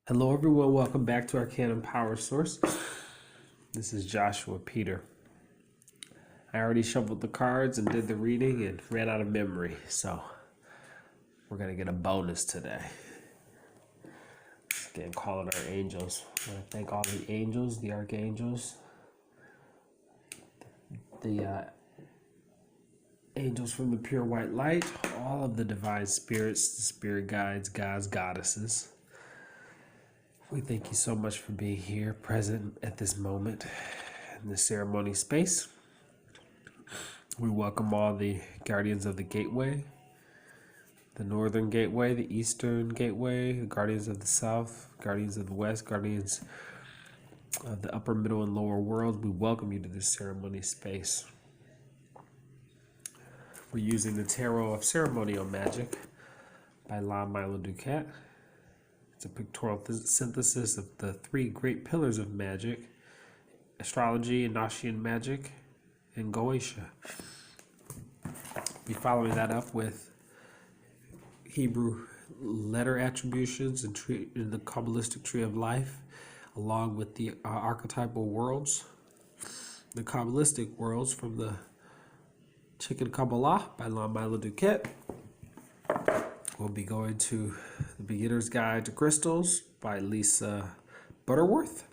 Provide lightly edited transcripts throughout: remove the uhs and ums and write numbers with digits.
Hello, everyone. Welcome back to our Canon Power Source. This is Joshua Peter. I already shuffled the cards and did the reading and ran out of memory, so we're going to get a bonus today. Again, calling our angels. I want to thank all the angels, the archangels, the angels from the pure white light, all of the divine spirits, the spirit guides, gods, goddesses. We thank you so much for being here, present at this moment in the ceremony space. We welcome all the guardians of the gateway, the northern gateway, the eastern gateway, the guardians of the south, guardians of the west, guardians of the upper, middle, and lower worlds. We welcome you to this ceremony space. We're using the Tarot of Ceremonial Magic by La Milo Duquette. It's a pictorial synthesis of the three great pillars of magic: astrology, Enochian magic, and Goetia. We're following that up with Hebrew letter attributions and the Kabbalistic tree of life, along with the archetypal worlds, the Kabbalistic worlds from the Chicken Kabbalah by La Milo Duquette. We'll be going to The Beginner's Guide to Crystals by Lisa Butterworth.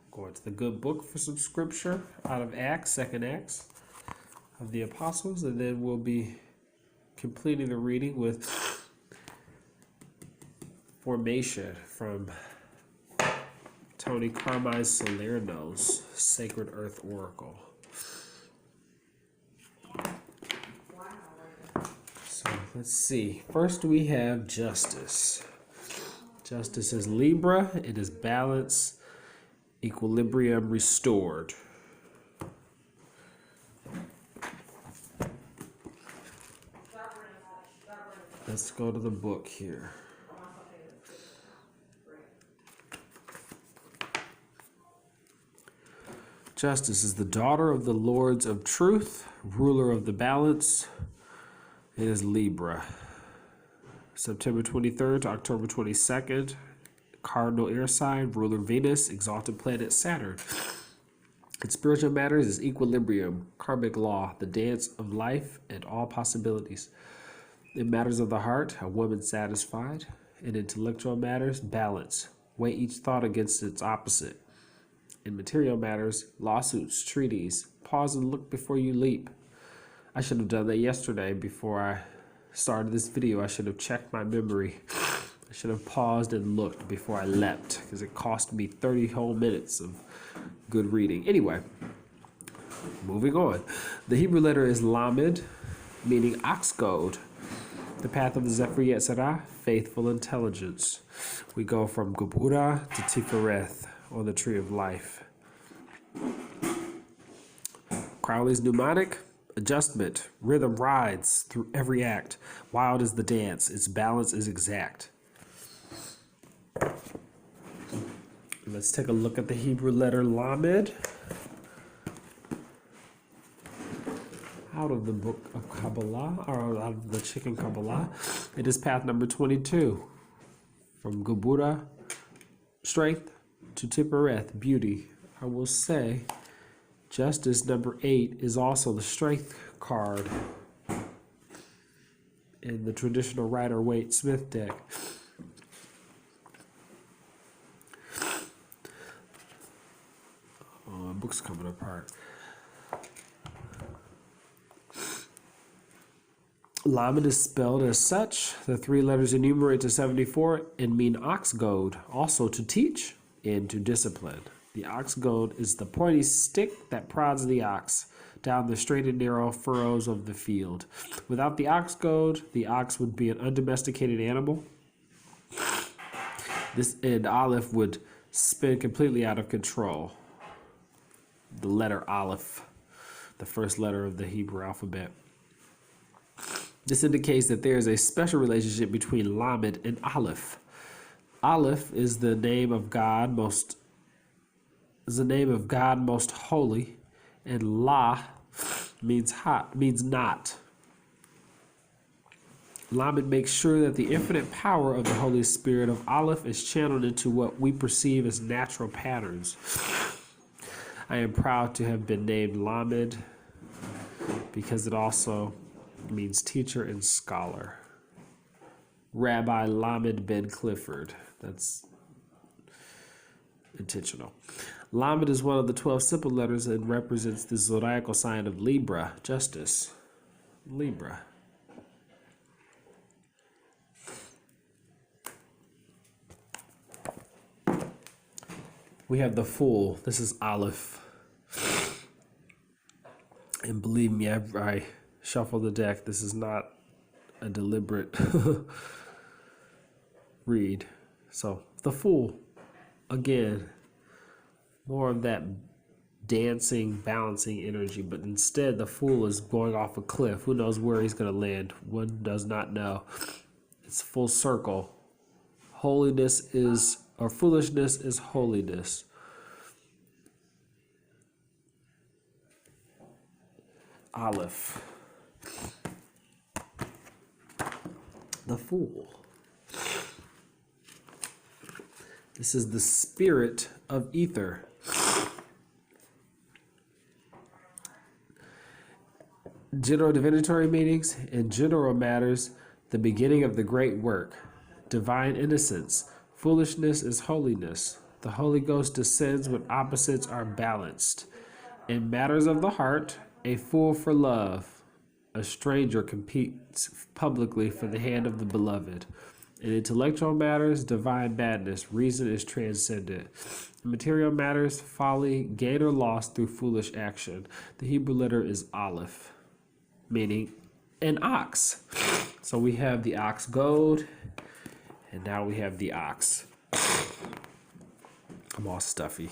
Going to the Good Book for some scripture out of Acts, second Acts of the Apostles, and then we'll be completing the reading with Formation from Tony Carmine Salerno's Sacred Earth Oracle. Let's see. First we have Justice. Justice is Libra. It is balance, equilibrium restored. Let's go to the book here. Justice is the daughter of the Lords of Truth, ruler of the balance. It is Libra. September 23rd to October 22nd, cardinal air sign, ruler Venus, exalted planet Saturn. In spiritual matters is equilibrium, karmic law, the dance of life and all possibilities. In matters of the heart, a woman satisfied. In intellectual matters, balance, weigh each thought against its opposite. In material matters, lawsuits, treaties, pause and look before you leap. I should have done that yesterday before I started this video. I should have checked my memory. I should have paused and looked before I leapt, because it cost me 30 whole minutes of good reading. Anyway, moving on. The Hebrew letter is Lamed, meaning ox goad. The path of the Zephir Yetzirah, faithful intelligence. We go from Geburah to Tifereth, or the tree of life. Crowley's mnemonic: adjustment, rhythm rides through every act. Wild is the dance, its balance is exact. Let's take a look at the Hebrew letter Lamed out of the book of Kabbalah, or out of the Chicken Kabbalah. It is path number 22, from Geburah, strength, to Tifereth, beauty. I will say Justice number 8 is also the strength card in the traditional Rider-Waite-Smith deck. Oh, my book's coming apart. Lamed is spelled as such. The three letters enumerate to 74 and mean ox goad, also to teach and to discipline. The ox goad is the pointy stick that prods the ox down the straight and narrow furrows of the field. Without the ox goad, the ox would be an undomesticated animal. And Aleph would spin completely out of control. The letter Aleph, the first letter of the Hebrew alphabet. This indicates that there is a special relationship between Lamed and Aleph. Aleph is the name of God most holy, and La means not. Lamed makes sure that the infinite power of the Holy Spirit of Aleph is channeled into what we perceive as natural patterns. I am proud to have been named Lamed because it also means teacher and scholar. Rabbi Lamed Ben Clifford. That's intentional. Lamed is one of the 12 simple letters and represents the zodiacal sign of Libra, justice. Libra. We have the Fool. This is Aleph. And believe me, I shuffle the deck. This is not a deliberate read. So, the Fool. Again, more of that dancing, balancing energy, but instead the Fool is going off a cliff. Who knows where he's going to land? One does not know. It's full circle. Holiness is, or foolishness is holiness. Aleph. The Fool. This is the spirit of ether. General divinatory meetings and general matters, the beginning of the great work. Divine innocence. Foolishness is holiness. The Holy Ghost descends when opposites are balanced. In matters of the heart, a fool for love. A stranger competes publicly for the hand of the beloved. In intellectual matters, divine madness, reason is transcendent. In material matters, folly, gain or loss through foolish action. The Hebrew letter is Aleph, meaning an ox. So we have the ox goad, and now we have the ox. I'm all stuffy.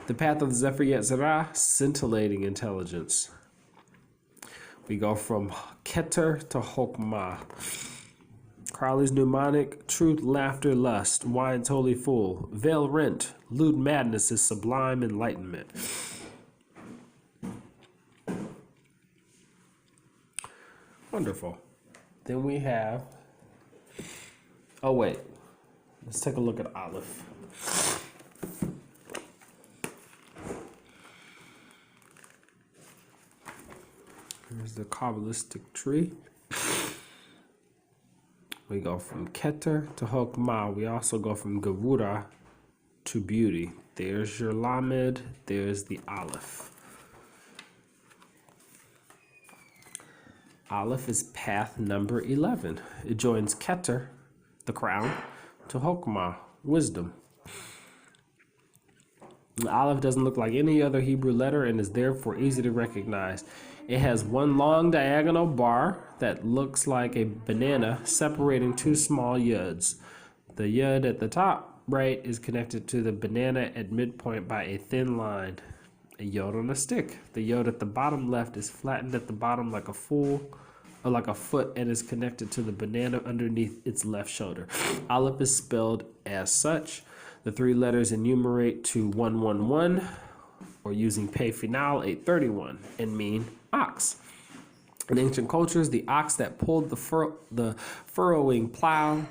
The path of the Zephyr Yetzirah, scintillating intelligence. We go from Keter to Chokmah. Crowley's mnemonic, truth, laughter, lust, wine's holy fool, veil rent, lewd madness is sublime enlightenment. Wonderful. Then we have, oh wait, let's take a look at Aleph. Here's the Kabbalistic tree. We go from Keter to Chokmah. We also go from Gevura to beauty. There's your Lamed. There's the Aleph. Aleph is path number 11. It joins Keter, the crown, to Chokmah, wisdom. The Aleph doesn't look like any other Hebrew letter and is therefore easy to recognize. It has one long diagonal bar that looks like a banana separating two small yuds. The yud at the top right is connected to the banana at midpoint by a thin line, a yod on a stick. The yod at the bottom left is flattened at the bottom like a foot and is connected to the banana underneath its left shoulder. Aleph is spelled as such. The three letters enumerate to 111 or using Pei Final 831 and mean ox. In ancient cultures, the ox that pulled the furrowing plow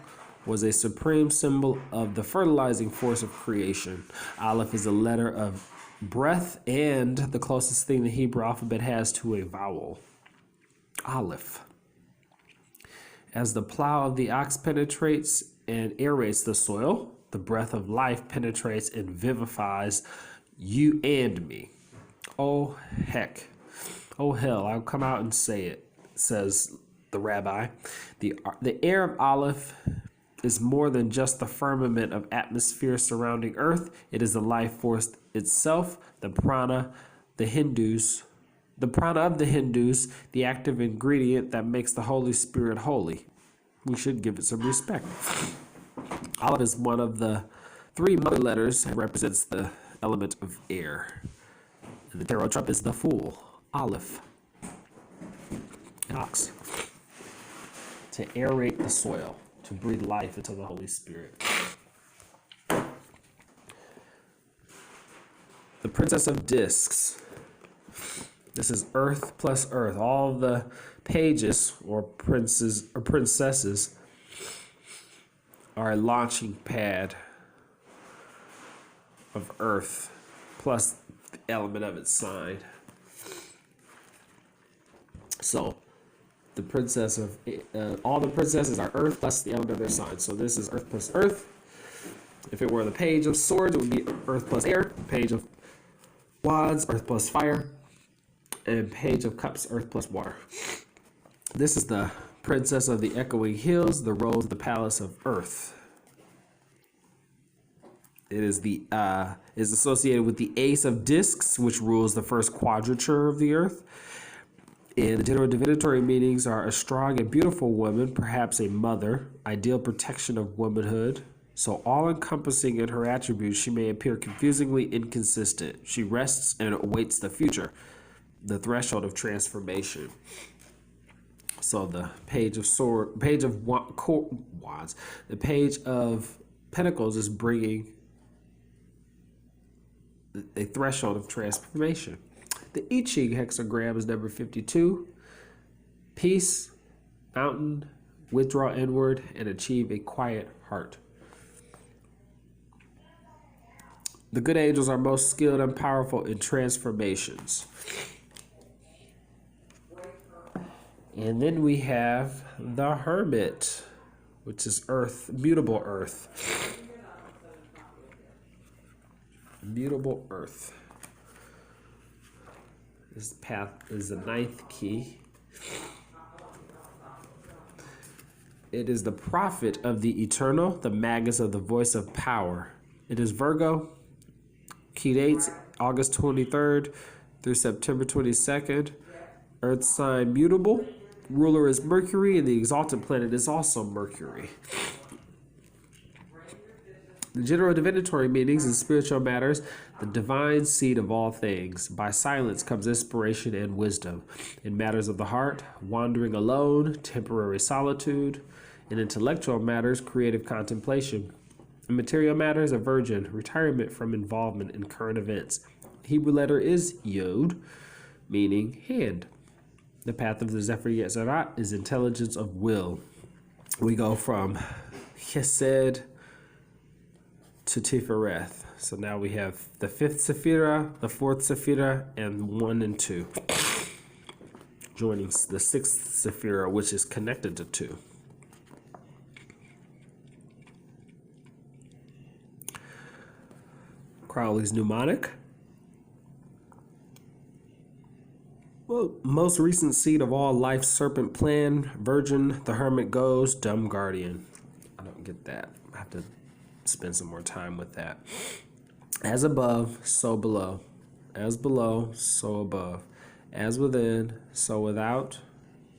was a supreme symbol of the fertilizing force of creation. Aleph is a letter of breath and the closest thing the Hebrew alphabet has to a vowel. Aleph. As the plow of the ox penetrates and aerates the soil, the breath of life penetrates and vivifies you and me. Oh, heck. Oh, hell, I'll come out and say it, says the rabbi. The air of Aleph is more than just the firmament of atmosphere surrounding Earth. It is the life force itself, the prana of the Hindus, the active ingredient that makes the Holy Spirit holy. We should give it some respect. Aleph is one of the three mother letters and represents the element of air. And the tarot trump is the Fool. Aleph. Ox. To aerate the soil, to breathe life into the Holy Spirit. The Princess of Discs. This is Earth plus Earth. All the pages or princes or princesses are a launching pad of Earth plus the element of its sign. So the princess of all the princesses are Earth plus the element of their sign. So this is Earth plus Earth. If it were the page of swords, it would be Earth plus air. Page of wands, Earth plus fire. And page of cups, Earth plus water. This is the princess of the echoing hills, the rose of the palace of Earth. It is is associated with the ace of discs, which rules the first quadrature of the Earth. And the general divinatory meanings are a strong and beautiful woman, perhaps a mother, ideal protection of womanhood. So all-encompassing in her attributes, she may appear confusingly inconsistent. She rests and awaits the future, the threshold of transformation. So the page of wands, the page of pentacles is bringing a threshold of transformation. The I Ching hexagram is number 52. Peace, mountain, withdraw inward, and achieve a quiet heart. The good angels are most skilled and powerful in transformations. And then we have the Hermit, which is Earth, mutable Earth. Mutable Earth. This path is the 9th key. It is the prophet of the eternal, the magus of the voice of power. It is Virgo. Key dates, August 23rd through September 22nd. Earth sign mutable. Ruler is Mercury, and the exalted planet is also Mercury. The general divinatory meanings in spiritual matters, the divine seed of all things. By silence comes inspiration and wisdom. In matters of the heart, wandering alone, temporary solitude. In intellectual matters, creative contemplation. In material matters, a virgin, retirement from involvement in current events. The Hebrew letter is Yod, meaning hand. The path of the Zephyr Yetzerat is intelligence of will. We go from Chesed to Tifereth. So now we have the 5th Sephira, the 4th Sephira, and 1 and 2. Joining the 6th Sephira, which is connected to 2. Crowley's mnemonic. Well, most recent seed of all life, serpent plan, virgin, the hermit goes, dumb guardian. I don't get that. I have to spend some more time with that. As above, so below. As below, so above. As within, so without.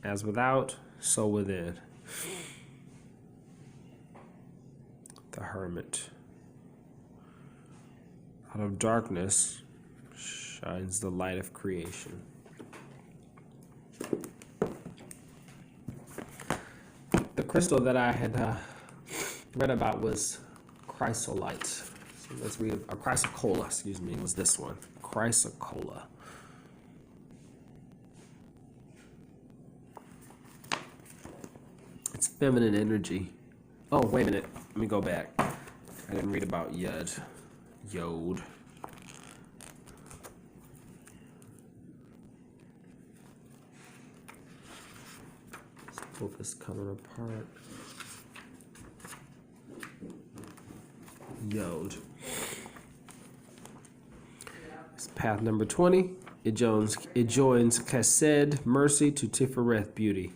As without, so within. The hermit. Out of darkness shines the light of creation. The crystal that I had read about was chrysolite. So let's read chrysocolla, excuse me, was this one. Chrysocolla. It's feminine energy. Oh, wait a minute. Let me go back. I didn't read about Yod. This book is coming apart. Yod. It's path number 20. It joins Chesed, mercy, to Tifereth, beauty.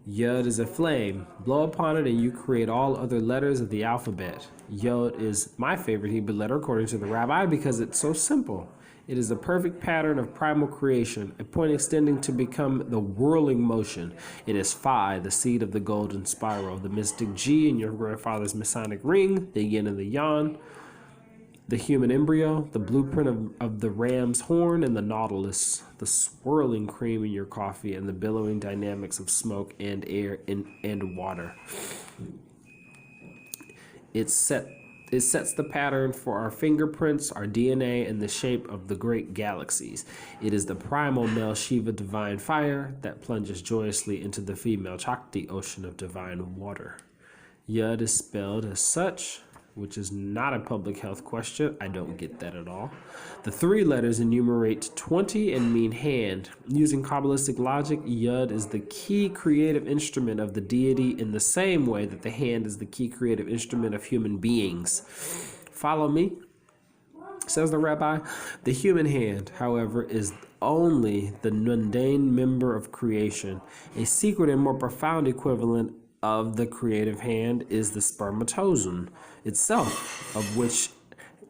Yod is a flame. Blow upon it and you create all other letters of the alphabet. Yod is my favorite Hebrew letter according to the rabbi because it's so simple. It is the perfect pattern of primal creation, a point extending to become the whirling motion. It is Phi, the seed of the golden spiral, the mystic G in your grandfather's Masonic ring, the yin and the yang, the human embryo, the blueprint of the ram's horn and the nautilus, the swirling cream in your coffee, and the billowing dynamics of smoke and air and water. It It sets the pattern for our fingerprints, our DNA, and the shape of the great galaxies. It is the primal male Shiva divine fire that plunges joyously into the female Chakti ocean of divine water. Yud is spelled as such, which is not a public health question. I don't get that at all. The three letters enumerate 20 and mean hand. Using Kabbalistic logic, Yud is the key creative instrument of the deity in the same way that the hand is the key creative instrument of human beings. Follow me? Says the rabbi. The human hand, however, is only the mundane member of creation. A secret and more profound equivalent of the creative hand is the spermatozoon itself, of which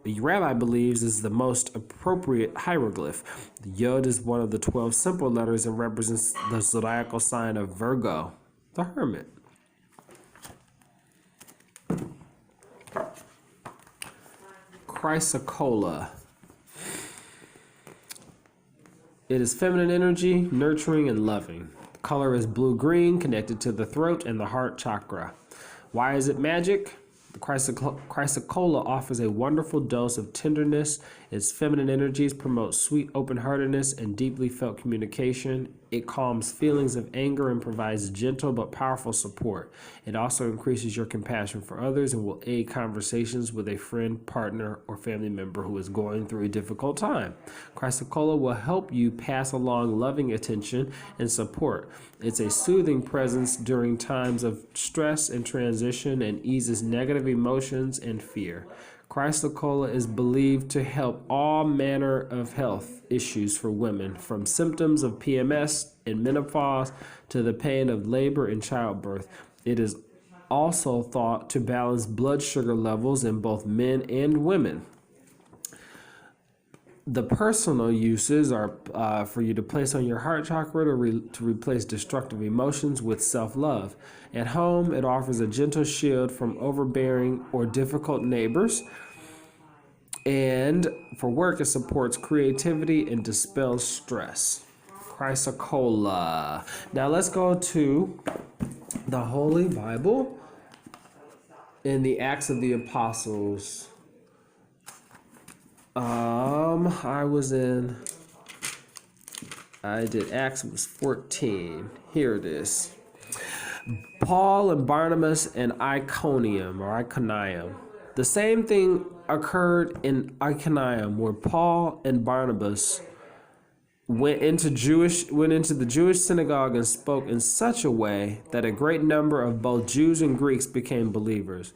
the rabbi believes is the most appropriate hieroglyph. The Yod is one of the 12 simple letters and represents the zodiacal sign of Virgo, the hermit. Chrysocolla. It is feminine energy, nurturing and loving. The color is blue-green, connected to the throat and the heart chakra. Why is it magic? The chrysocolla offers a wonderful dose of tenderness. Its feminine energies promote sweet open-heartedness and deeply felt communication. It calms feelings of anger and provides gentle but powerful support. It also increases your compassion for others and will aid conversations with a friend, partner, or family member who is going through a difficult time. Chrysocolla will help you pass along loving attention and support. It's a soothing presence during times of stress and transition and eases negative emotions and fear. Chrysocolla is believed to help all manner of health issues for women, from symptoms of PMS and menopause to the pain of labor and childbirth. It is also thought to balance blood sugar levels in both men and women. The personal uses are for you to place on your heart chakra to replace destructive emotions with self-love. At home, it offers a gentle shield from overbearing or difficult neighbors. And for work, it supports creativity and dispels stress. Chrysocolla. Now let's go to the Holy Bible in the Acts of the Apostles. I did Acts, it was 14. Here it is. Paul and Barnabas and Iconium. The same thing occurred in Iconium, where Paul and Barnabas went into the Jewish synagogue and spoke in such a way that a great number of both Jews and Greeks became believers.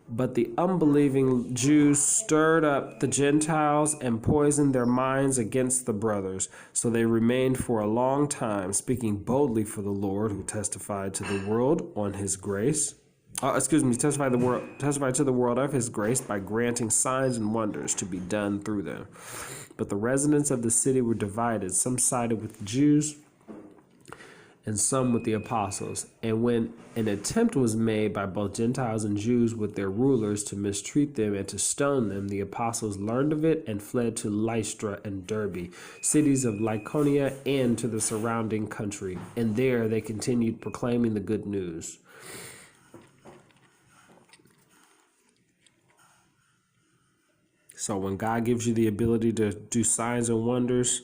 But the unbelieving Jews stirred up the Gentiles and poisoned their minds against the brothers. So they remained for a long time, speaking boldly for the Lord, who testified to the world on his grace. Testified to the world of his grace by granting signs and wonders to be done through them. But the residents of the city were divided. Some sided with the Jews and some with the apostles. And when an attempt was made by both Gentiles and Jews with their rulers to mistreat them and to stone them, the apostles learned of it and fled to Lystra and Derbe, cities of Lycaonia, and to the surrounding country. And there they continued proclaiming the good news. So when God gives you the ability to do signs and wonders,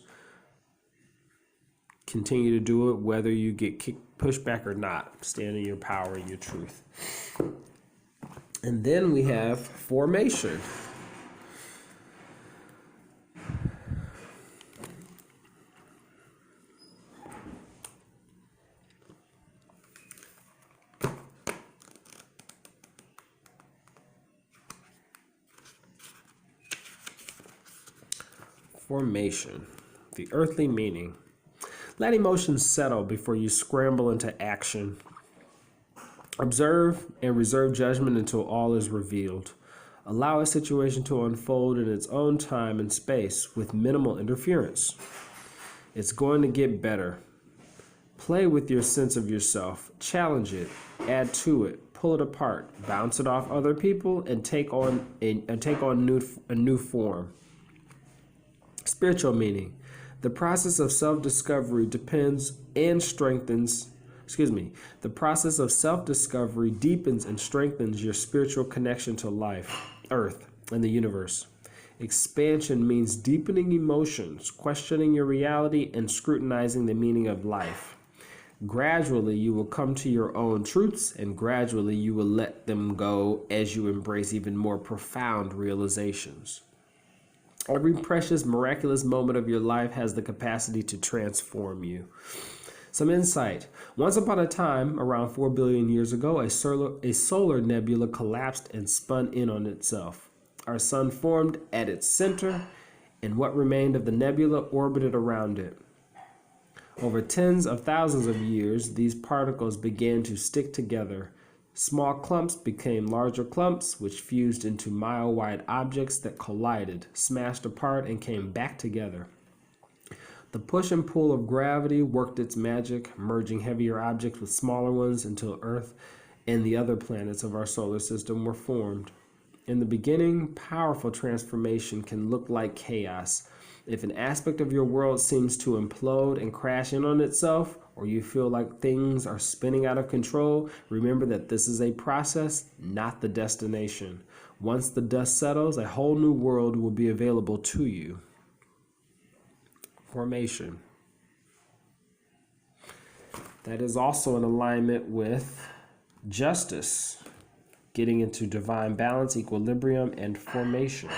continue to do it, whether you get pushed back or not. Stand in your power and your truth. And then we have formation. Formation. The earthly meaning. Let emotions settle before you scramble into action. Observe and reserve judgment until all is revealed. Allow a situation to unfold in its own time and space with minimal interference. It's going to get better. Play with your sense of yourself. Challenge it. Add to it. Pull it apart. Bounce it off other people and take on a new form. Spiritual meaning. The process of self-discovery deepens and strengthens your spiritual connection to life. Earth and the universe. Expansion means deepening emotions, questioning your reality, and scrutinizing the meaning of life. Gradually, you will come to your own truths, and gradually you will let them go as you embrace even more profound realizations. Every precious, miraculous moment of your life has the capacity to transform you. Some insight. Once upon a time, around 4 billion years ago, a solar nebula collapsed and spun in on itself. Our sun formed at its center, and what remained of the nebula orbited around it. Over tens of thousands of years, these particles began to stick together. Small clumps became larger clumps, which fused into mile-wide objects that collided, smashed apart, and came back together. The push and pull of gravity worked its magic, merging heavier objects with smaller ones until Earth and the other planets of our solar system were formed. In the beginning, powerful transformation can look like chaos. If an aspect of your world seems to implode and crash in on itself, or you feel like things are spinning out of control, remember that this is a process, not the destination. Once the dust settles, a whole new world will be available to you. Formation. That is also in alignment with justice, getting into divine balance, equilibrium, and formation.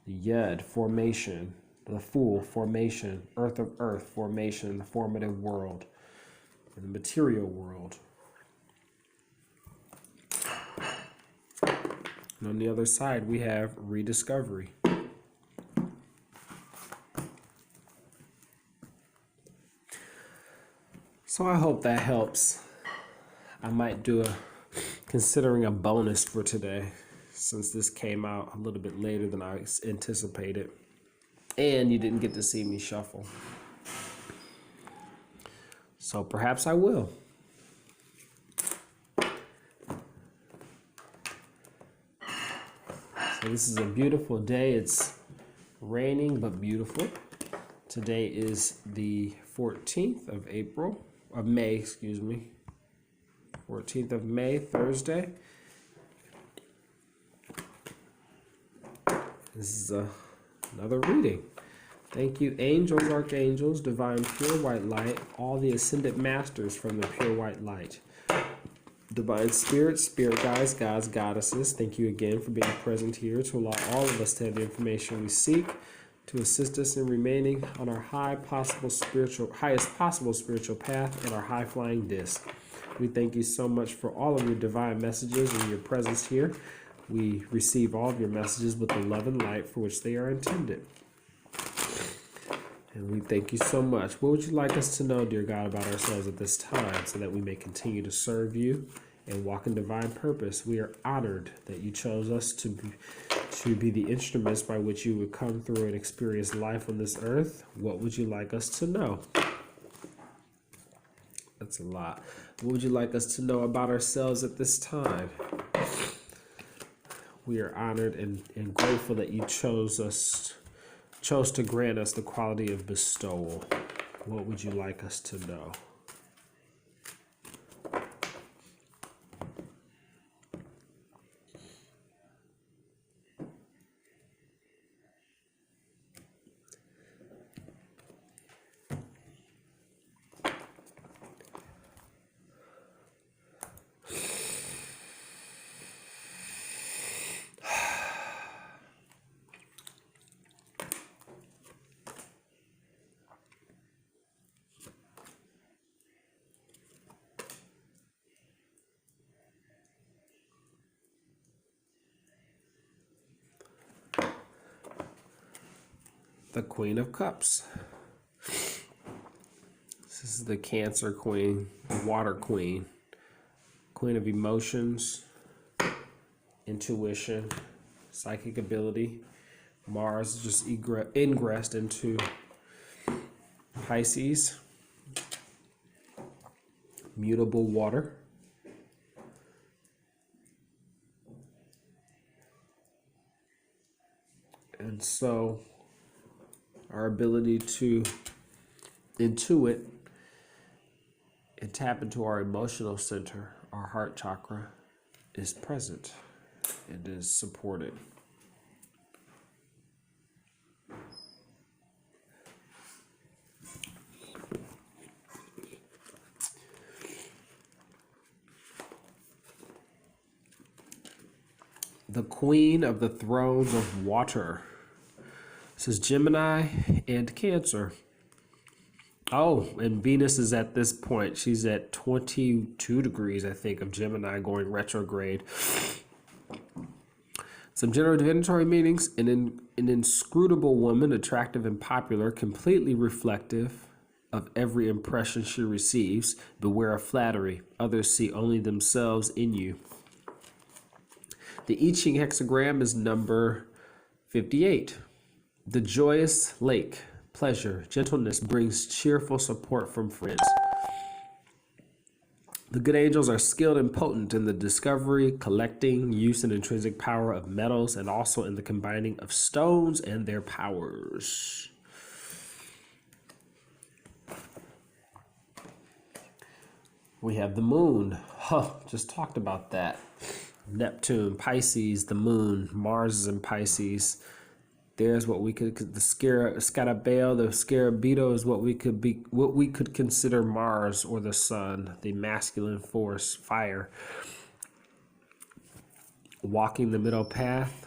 The Yud, formation. The Fool, formation. Earth of earth, formation. The formative world. And the material world. And on the other side, we have rediscovery. So I hope that helps. I might do considering a bonus for today, since this came out a little bit later than I anticipated. And you didn't get to see me shuffle. So perhaps I will. So this is a beautiful day. It's raining but beautiful. Today is the 14th of May, 14th of May, Thursday. This is another reading. Thank you, angels, archangels, divine pure white light, all the ascended masters from the pure white light. Divine spirits, spirit guides, gods, goddesses, thank you again for being present here to allow all of us to have the information we seek, to assist us in remaining on our highest possible spiritual path and our high-flying disc. We thank you so much for all of your divine messages and your presence here. We receive all of your messages with the love and light for which they are intended. And we thank you so much. What would you like us to know, dear God, about ourselves at this time so that we may continue to serve you and walk in divine purpose? We are honored that you chose us to be the instruments by which you would come through and experience life on this earth. What would you like us to know? That's a lot. What would you like us to know about ourselves at this time? We are honored and grateful that you chose to grant us the quality of bestowal. What would you like us to know? The Queen of Cups. This is the Cancer Queen, the Water Queen, Queen of Emotions, Intuition, Psychic Ability. Mars just ingressed into Pisces, Mutable Water. And so our ability to intuit and tap into our emotional center, our heart chakra, is present. It is supported. The queen of the thrones of water. This is Gemini and Cancer. Oh, and Venus is at this point. She's at 22 degrees, I think, of Gemini going retrograde. Some general divinatory meanings. An inscrutable woman, attractive and popular, completely reflective of every impression she receives. Beware of flattery. Others see only themselves in you. The I Ching hexagram is number 58. The joyous lake, pleasure, gentleness brings cheerful support from friends. The good angels are skilled and potent in the discovery, collecting, use, and intrinsic power of metals, and also in the combining of stones and their powers. We have the moon. Just talked about that. Neptune, Pisces, the moon, Mars is in Pisces. There's what we could, the Scarabeo, the Scarabito is what we could consider Mars or the sun, the masculine force, fire. Walking the middle path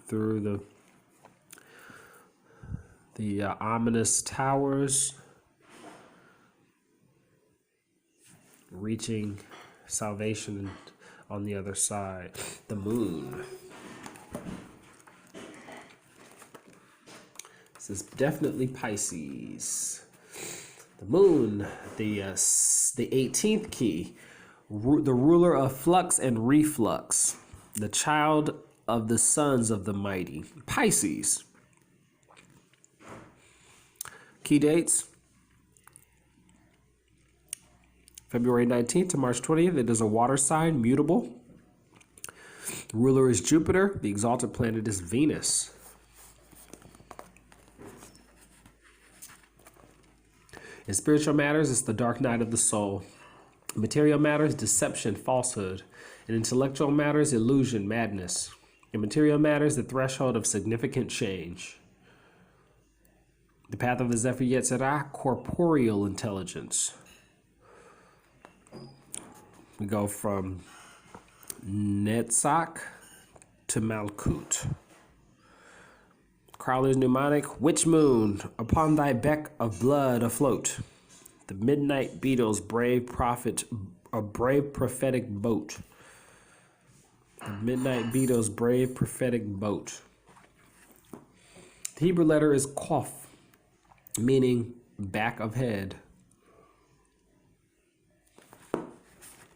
through the ominous towers, reaching salvation on the other side. The moon. This is definitely Pisces. The moon, the 18th key, the ruler of flux and reflux, the child of the sons of the mighty. Pisces. Key dates. February 19th to March 20th, it is a water sign, mutable. The ruler is Jupiter. The exalted planet is Venus. In spiritual matters, it's the dark night of the soul. In material matters, deception, falsehood. In intellectual matters, illusion, madness. In material matters, the threshold of significant change. The path of the Zephyr Yetzirah, corporeal intelligence. We go from Netzach to Malkut. Crowler's mnemonic, witch moon, upon thy beck of blood afloat. The midnight beetle's brave prophetic boat. The midnight beetle's brave prophetic boat. The Hebrew letter is Kof, meaning back of head.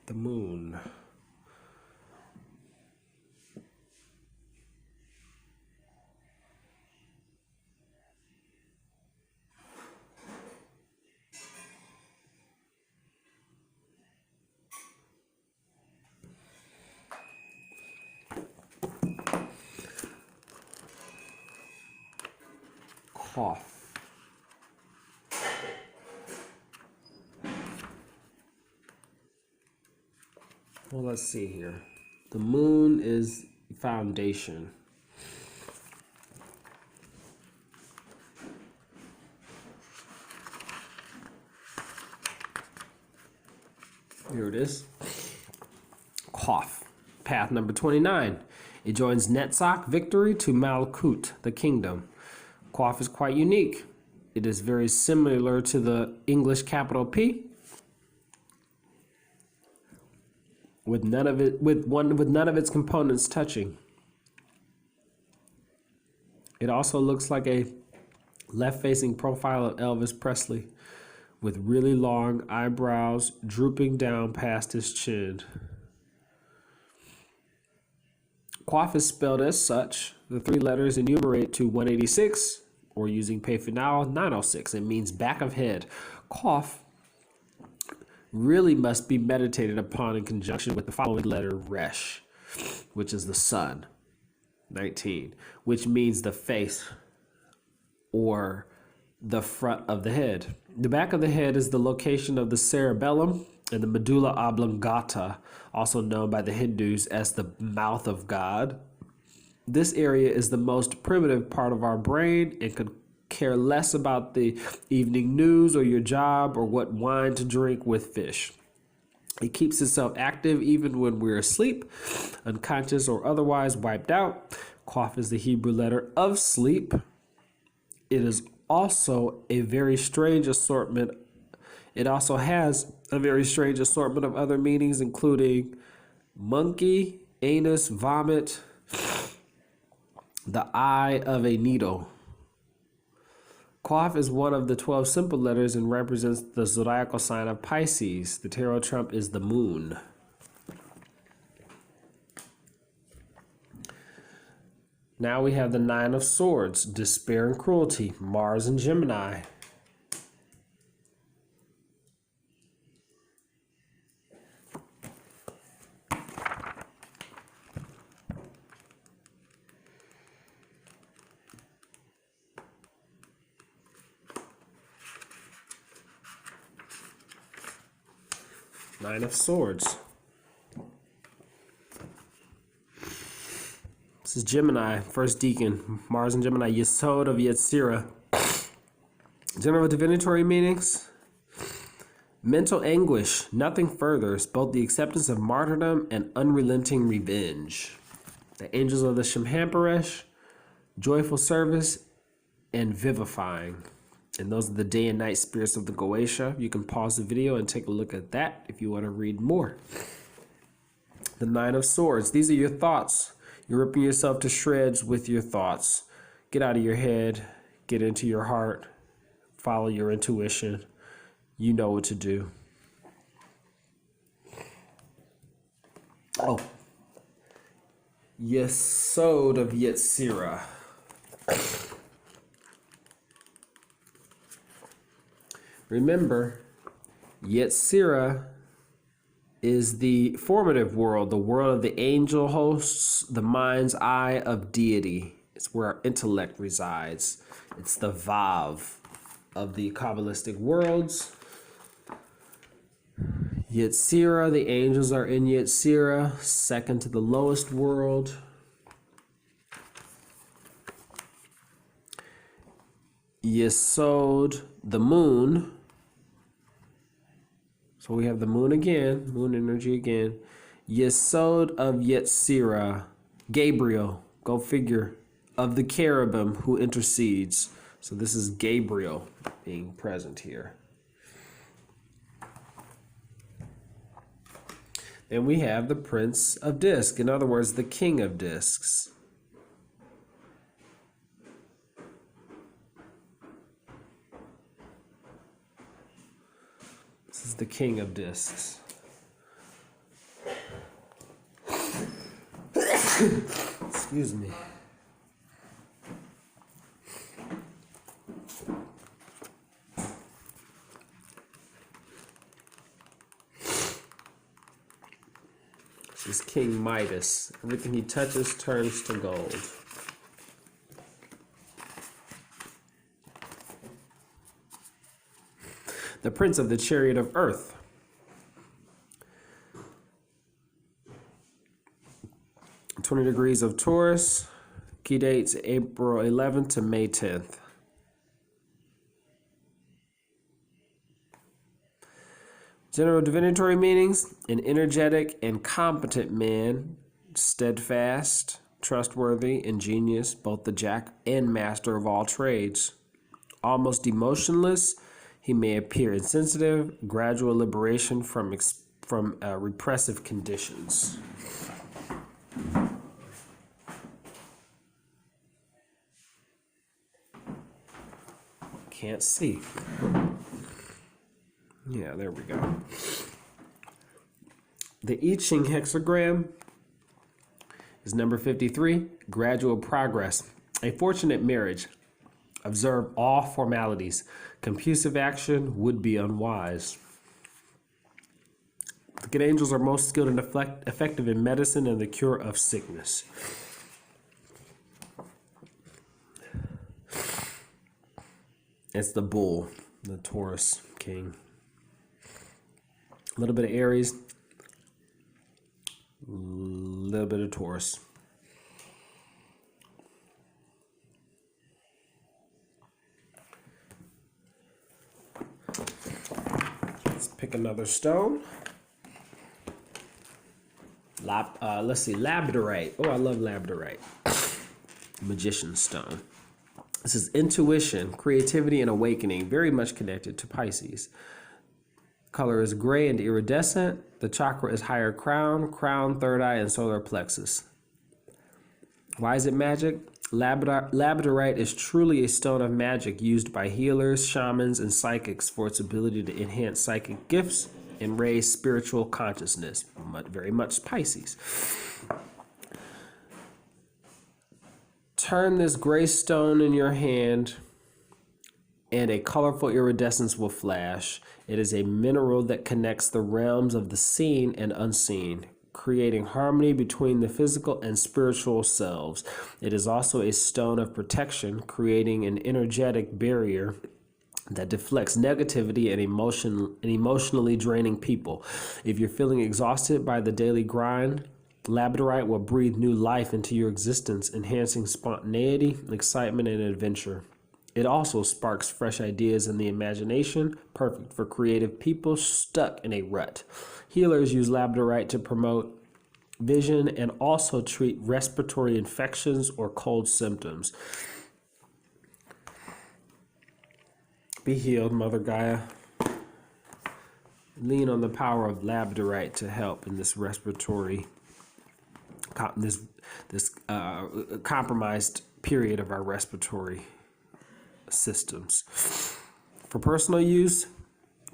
The moon. Kof. Well, let's see here. The moon is foundation. Here it is. Kof. Path number 29. It joins Netzach, victory, to Malkut, the kingdom. Kof is quite unique. It is very similar to the English capital P, with none of its components touching. It also looks like a left-facing profile of Elvis Presley, with really long eyebrows drooping down past his chin. Kof is spelled as such. The three letters enumerate to 186, or using Pei Final, 906. It means back of head. Kof really must be meditated upon in conjunction with the following letter, Resh, which is the sun, 19, which means the face or the front of the head. The back of the head is the location of the cerebellum, and the medulla oblongata, also known by the Hindus as the mouth of God. This area is the most primitive part of our brain and could care less about the evening news or your job or what wine to drink with fish. It keeps itself active even when we're asleep, unconscious or otherwise wiped out. Qaf is the Hebrew letter of sleep. It is also a very strange assortment. It also has a very strange assortment of other meanings, including monkey, anus, vomit, the eye of a needle. Qaf is one of the 12 simple letters and represents the zodiacal sign of Pisces. The tarot trump is the moon. Now we have the Nine of Swords, despair and cruelty, Mars and Gemini. Nine of Swords. This is Gemini, first deacon, Mars and Gemini, Yesod of Yetzirah. General divinatory meanings. Mental anguish, nothing furthers, both the acceptance of martyrdom and unrelenting revenge. The angels of the Shemhamparesh, joyful service and vivifying. And those are the day and night spirits of the Goetia. You can pause the video and take a look at that if you want to read more. The Nine of Swords. These are your thoughts. You're ripping yourself to shreds with your thoughts. Get out of your head. Get into your heart. Follow your intuition. You know what to do. Oh. Yesod of Yetzirah. Remember, Yetzirah is the formative world, the world of the angel hosts, the mind's eye of deity. It's where our intellect resides. It's the Vav of the Kabbalistic worlds. Yetzirah, the angels are in Yetzirah, second to the lowest world. Yesod, the moon. So we have the moon again, moon energy again. Yesod of Yetzirah, Gabriel, go figure, of the cherubim who intercedes. So this is Gabriel being present here. Then we have the Prince of Disc, in other words, the King of Discs. This is the King of Discs. Excuse me. This is King Midas. Everything he touches turns to gold. The Prince of the Chariot of Earth. (20 degrees of Taurus). Key dates April 11th to May 10th. General divinatory meanings: an energetic and competent man, steadfast, trustworthy, ingenious, both the jack and master of all trades. Almost emotionless, he may appear insensitive, gradual liberation from repressive conditions. Can't see. Yeah, there we go. The I Ching hexagram is number 53, gradual progress. A fortunate marriage. Observe all formalities. Compulsive action would be unwise. The good angels are most skilled and effective in medicine and the cure of sickness. It's the bull, the Taurus king. A little bit of Aries, a little bit of Taurus. Let's pick another stone. Let's see, labradorite. Oh, I love labradorite. Magician's stone. This is intuition, creativity, and awakening, very much connected to Pisces. Color is gray and iridescent. The chakra is higher crown, third eye, and solar plexus. Why is it magic? Labradorite is truly a stone of magic used by healers, shamans, and psychics for its ability to enhance psychic gifts and raise spiritual consciousness. Very much Pisces. Turn this gray stone in your hand and a colorful iridescence will flash. It is a mineral that connects the realms of the seen and unseen, creating harmony between the physical and spiritual selves. It is also a stone of protection, creating an energetic barrier that deflects negativity and emotionally draining people. If you're feeling exhausted by the daily grind, labradorite will breathe new life into your existence, enhancing spontaneity, excitement, and adventure. It also sparks fresh ideas in the imagination, perfect for creative people stuck in a rut. Healers use labradorite to promote vision and also treat respiratory infections or cold symptoms. Be healed, Mother Gaia. Lean on the power of labradorite to help in this respiratory, compromised period of our respiratory systems. For personal use,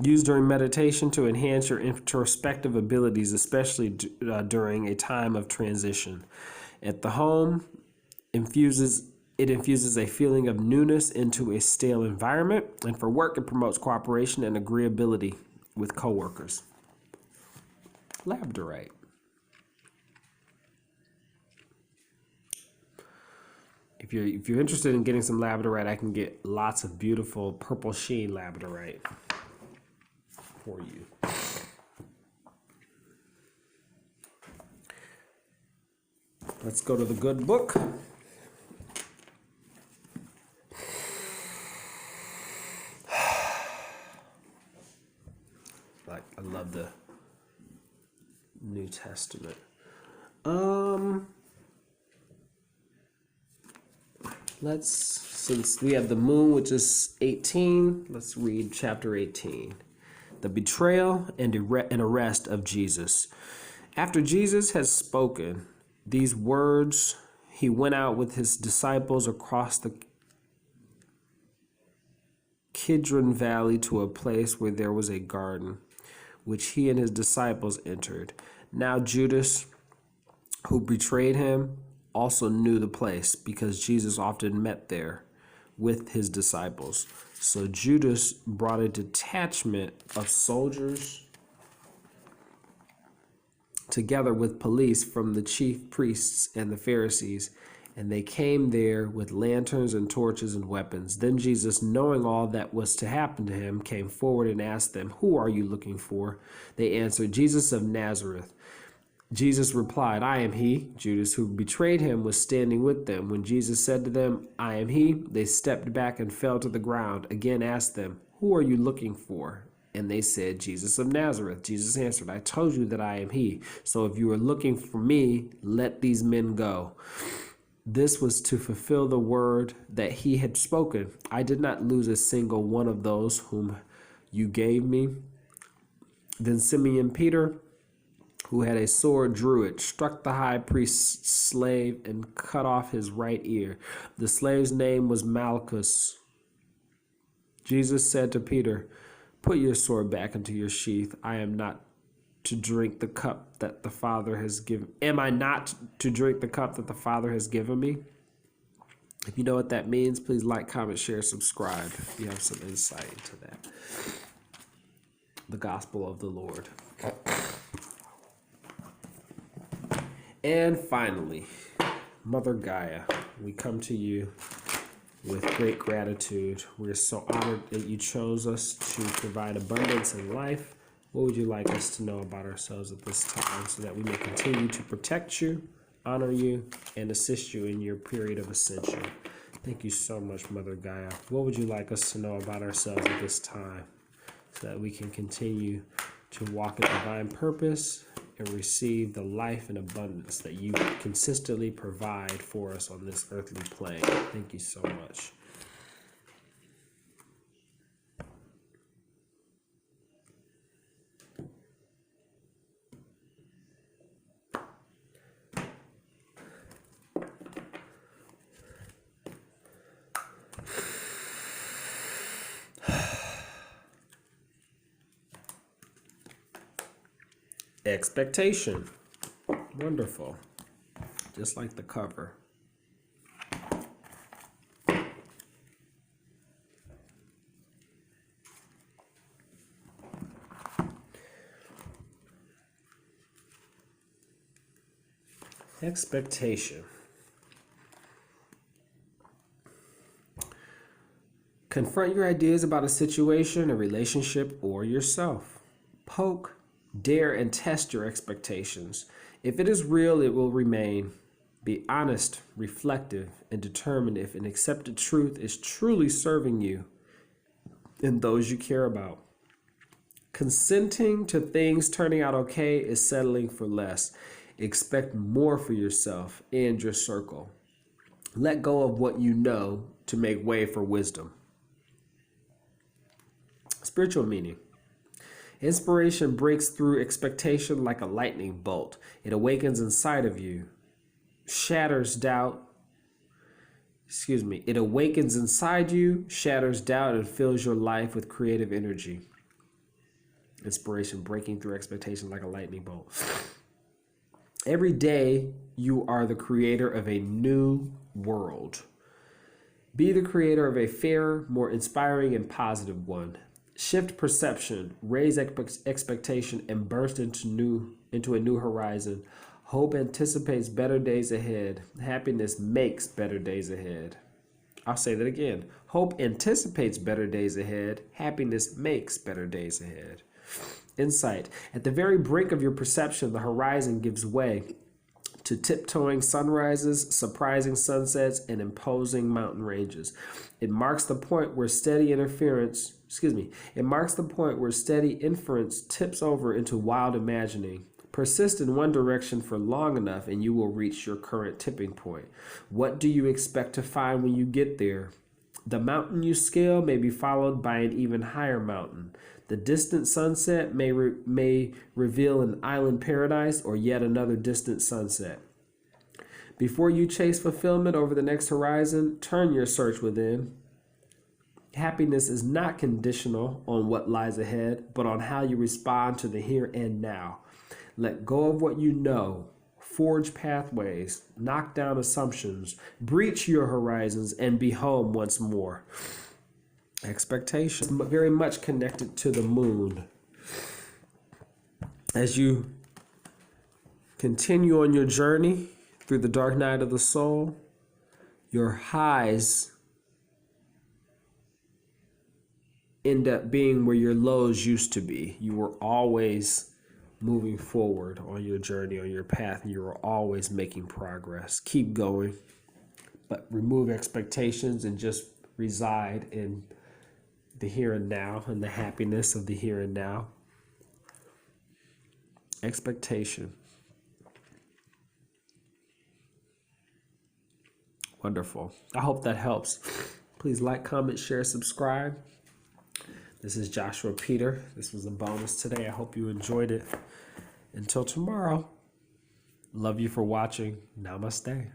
use during meditation to enhance your introspective abilities, especially during a time of transition. At the home, it infuses a feeling of newness into a stale environment, and for work, it promotes cooperation and agreeability with coworkers. Labradorite. If you're interested in getting some labradorite, I can get lots of beautiful purple sheen labradorite for you. Let's go to the good book. I love the New Testament. Since we have the moon, which is 18, let's read chapter 18. The betrayal and arrest of Jesus. After Jesus had spoken these words, he went out with his disciples across the Kidron Valley to a place where there was a garden, which he and his disciples entered. Now Judas, who betrayed him, also knew the place because Jesus often met there with his disciples. So Judas brought a detachment of soldiers together with police from the chief priests and the Pharisees, and they came there with lanterns and torches and weapons. Then Jesus, knowing all that was to happen to him, came forward and asked them, "Who are you looking for?" They answered, "Jesus of Nazareth." Jesus replied, "I am he." Judas, who betrayed him, was standing with them. When Jesus said to them, "I am he," they stepped back and fell to the ground. Again asked them, "Who are you looking for?" And they said, "Jesus of Nazareth." Jesus answered, "I told you that I am he. So if you are looking for me, let these men go." This was to fulfill the word that he had spoken. "I did not lose a single one of those whom you gave me." Then Simeon Peter, who had a sword, drew it, struck the high priest's slave, and cut off his right ear. The slave's name was Malchus. Jesus said to Peter, "Put your sword back into your sheath. I am not to drink the cup that the Father has given. Am I not to drink the cup that the Father has given me?" If you know what that means, please like, comment, share, subscribe if you have some insight into that. The gospel of the Lord. And finally, Mother Gaia, we come to you with great gratitude. We're so honored that you chose us to provide abundance in life What would you like us to know about ourselves at this time so that we may continue to protect you, honor you, and assist you in your period of ascension? Thank you so much, Mother Gaia. What would you like us to know about ourselves at this time so that we can continue to walk in divine purpose and receive the life and abundance that you consistently provide for us on this earthly plane? Thank you so much. Expectation. Wonderful. Just like the cover. Expectation. Confront your ideas about a situation, a relationship, or yourself. Poke, dare, and test your expectations. If it is real, it will remain. Be honest, reflective, and determine if an accepted truth is truly serving you and those you care about. Consenting to things turning out okay is settling for less. Expect more for yourself and your circle. Let go of what you know to make way for wisdom. Spiritual meaning. Inspiration breaks through expectation like a lightning bolt. It awakens inside of you, shatters doubt. It awakens inside you, shatters doubt, and fills your life with creative energy. Inspiration breaking through expectation like a lightning bolt. Every day, you are the creator of a new world. Be the creator of a fairer, more inspiring, and positive one. Shift perception, raise expectation, and burst into a new horizon. Hope anticipates better days ahead. Happiness makes better days ahead. I'll say that again. Hope anticipates better days ahead. Happiness makes better days ahead. Insight. At the very brink of your perception, the horizon gives way to tiptoeing sunrises, surprising sunsets, and imposing mountain ranges. It marks the point where steady inference tips over into wild imagining. Persist in one direction for long enough and you will reach your current tipping point. What do you expect to find when you get there? The mountain you scale may be followed by an even higher mountain. The distant sunset may reveal an island paradise or yet another distant sunset. Before you chase fulfillment over the next horizon, turn your search within. Happiness is not conditional on what lies ahead, but on how you respond to the here and now. Let go of what you know. Forge pathways, knock down assumptions, breach your horizons, and be home once more. Expectations, very much connected to the moon. As you continue on your journey through the dark night of the soul, your highs end up being where your lows used to be. You were always moving forward on your journey, on your path, and you were always making progress. Keep going, but remove expectations and just reside in the here and now and the happiness of the here and now. Expectation. Wonderful. I hope that helps. Please like, comment, share, subscribe. This is Joshua Peter. This was a bonus today. I hope you enjoyed it. Until tomorrow, love you for watching. Namaste.